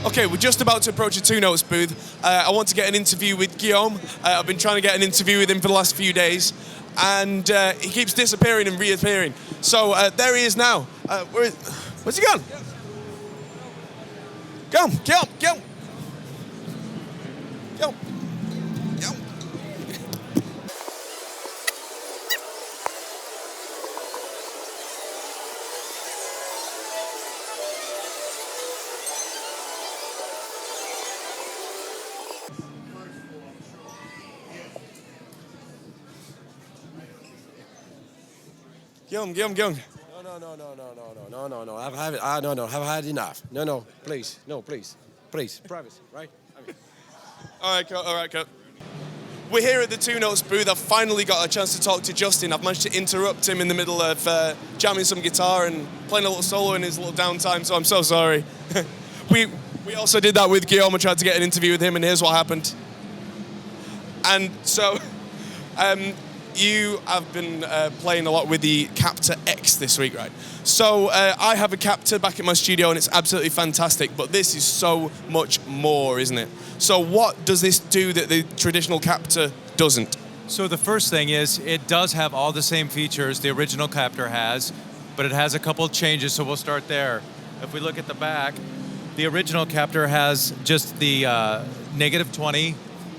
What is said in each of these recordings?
Okay, we're just about to approach a Two Notes booth. I want to get an interview with Guillaume. I've been trying to get an interview with him for the last few days, and he keeps disappearing and reappearing. So there he is now. Where's he gone? Guillaume. Guillaume. Guillaume. No. I've had enough. No, please, privacy, right? All right, cool. We're here at the Two Notes booth. I've finally got a chance to talk to Justin. I've managed to interrupt him in the middle of jamming some guitar and playing a little solo in his little downtime, so I'm so sorry. We also did that with Guillaume. I tried to get an interview with him, and here's what happened. And so, you have been playing a lot with the Captor X this week, right? So I have a Captor back at my studio, and it's absolutely fantastic, but this is so much more, isn't it? So what does this do that the traditional Captor doesn't? So the first thing is, it does have all the same features the original Captor has, but it has a couple of changes, so we'll start there. If we look at the back, the original Captor has just the -20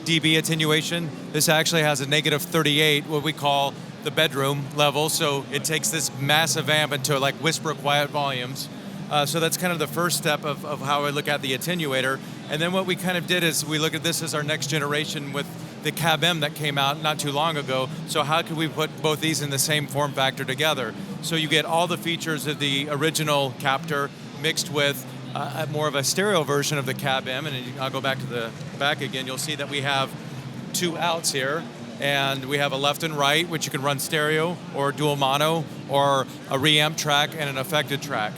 dB attenuation. This actually has a -38, what we call the bedroom level, so it takes this massive amp into like whisper quiet volumes. So that's kind of the first step of how I look at the attenuator. And then what we kind of did is we look at this as our next generation with the Cab-M that came out not too long ago. So how could we put both these in the same form factor together? So you get all the features of the original Captor mixed with more of a stereo version of the Cab-M, and I'll go back to the back again. You'll see that we have two outs here, and we have a left and right, which you can run stereo or dual mono or a reamp track and an affected track.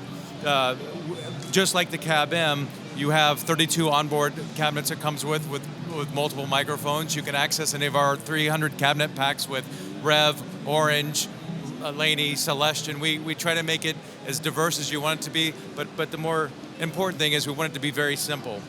Just like the Cab-M, you have 32 onboard cabinets it comes with multiple microphones. You can access any of our 300 cabinet packs with Rev, Orange, Laney, Celestion. We try to make it as diverse as you want it to be, but the more important thing is we want it to be very simple.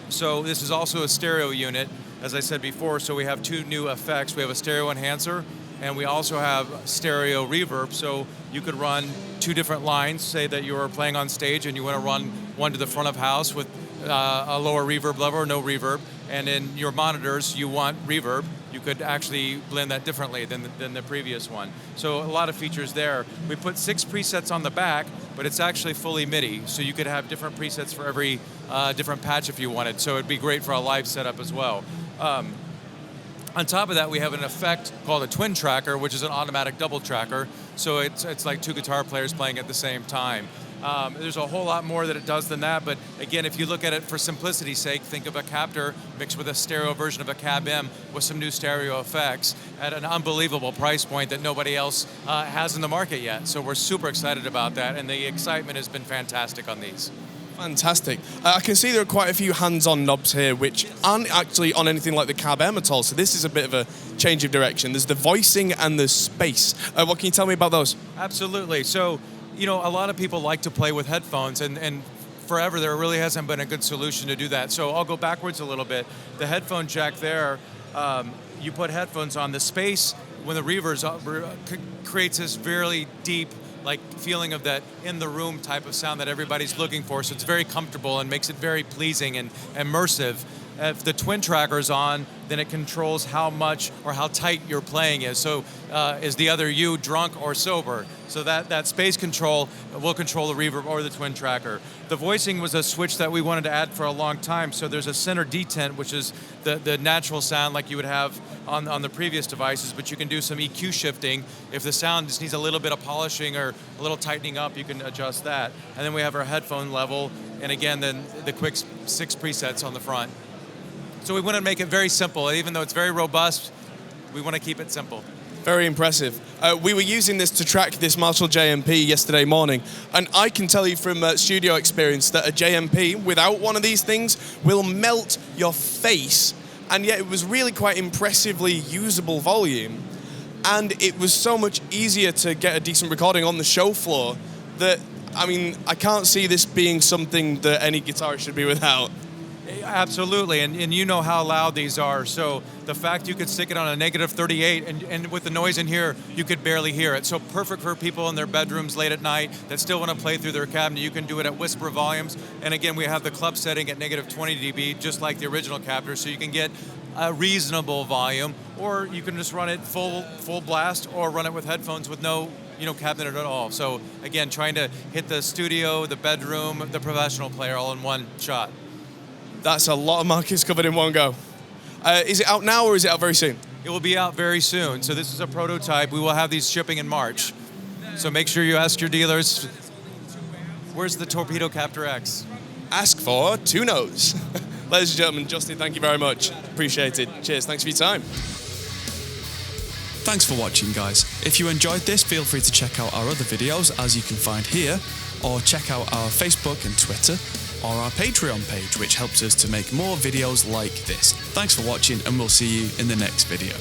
So this is also a stereo unit, as I said before, so we have two new effects. We have a stereo enhancer, and we also have stereo reverb, so you could run two different lines. Say that you are playing on stage and you want to run one to the front of house with a lower reverb level or no reverb, and in your monitors you want reverb. You could actually blend that differently than the previous one. So a lot of features there. We put 6 presets on the back, but it's actually fully MIDI, so you could have different presets for every different patch if you wanted, so it'd be great for a live setup as well. On top of that, we have an effect called a twin tracker, which is an automatic double tracker, so it's like two guitar players playing at the same time. There's a whole lot more that it does than that, but again, if you look at it for simplicity's sake, think of a Captor mixed with a stereo version of a Cab-M with some new stereo effects at an unbelievable price point that nobody else has in the market yet. So we're super excited about that, and the excitement has been fantastic on these. Fantastic. I can see there are quite a few hands-on knobs here which aren't actually on anything like the Cab-M at all, so this is a bit of a change of direction. There's the voicing and the space. What can you tell me about those? Absolutely. So, you know, a lot of people like to play with headphones, and forever there really hasn't been a good solution to do that. So I'll go backwards a little bit. The headphone jack there, you put headphones on. The space, when the reverb creates this really deep like feeling of that in the room type of sound that everybody's looking for, so it's very comfortable and makes it very pleasing and immersive. If the twin tracker's on, then it controls how much or how tight your playing is. So is the other you drunk or sober? So that space control will control the reverb or the twin tracker. The voicing was a switch that we wanted to add for a long time. So there's a center detent, which is the natural sound like you would have on the previous devices, but you can do some EQ shifting. If the sound just needs a little bit of polishing or a little tightening up, you can adjust that. And then we have our headphone level, and again, then the quick 6 presets on the front. So we want to make it very simple. Even though it's very robust, we want to keep it simple. Very impressive. We were using this to track this Marshall JMP yesterday morning, and I can tell you from studio experience that a JMP without one of these things will melt your face, and yet it was really quite impressively usable volume, and it was so much easier to get a decent recording on the show floor that I mean, I can't see this being something that any guitarist should be without. Absolutely, and you know how loud these are, so the fact you could stick it on a negative 38 and with the noise in here, you could barely hear it. So perfect for people in their bedrooms late at night that still want to play through their cabinet. You can do it at whisper volumes, and again, we have the club setting at negative 20 dB, just like the original Captor, so you can get a reasonable volume, or you can just run it full blast, or run it with headphones with no cabinet at all. So again, trying to hit the studio, the bedroom, the professional player all in one shot. That's a lot of markets covered in one go. Is it out now or is it out very soon? It will be out very soon. So this is a prototype. We will have these shipping in March. So make sure you ask your dealers, where's the Torpedo Captor X? Ask for 2 no's. Ladies and gentlemen, Justin, thank you very much. Appreciate it. Cheers. Thanks for your time. Thanks for watching, guys. If you enjoyed this, feel free to check out our other videos, as you can find here, or check out our Facebook and Twitter, or our Patreon page, which helps us to make more videos like this. Thanks for watching, and we'll see you in the next video.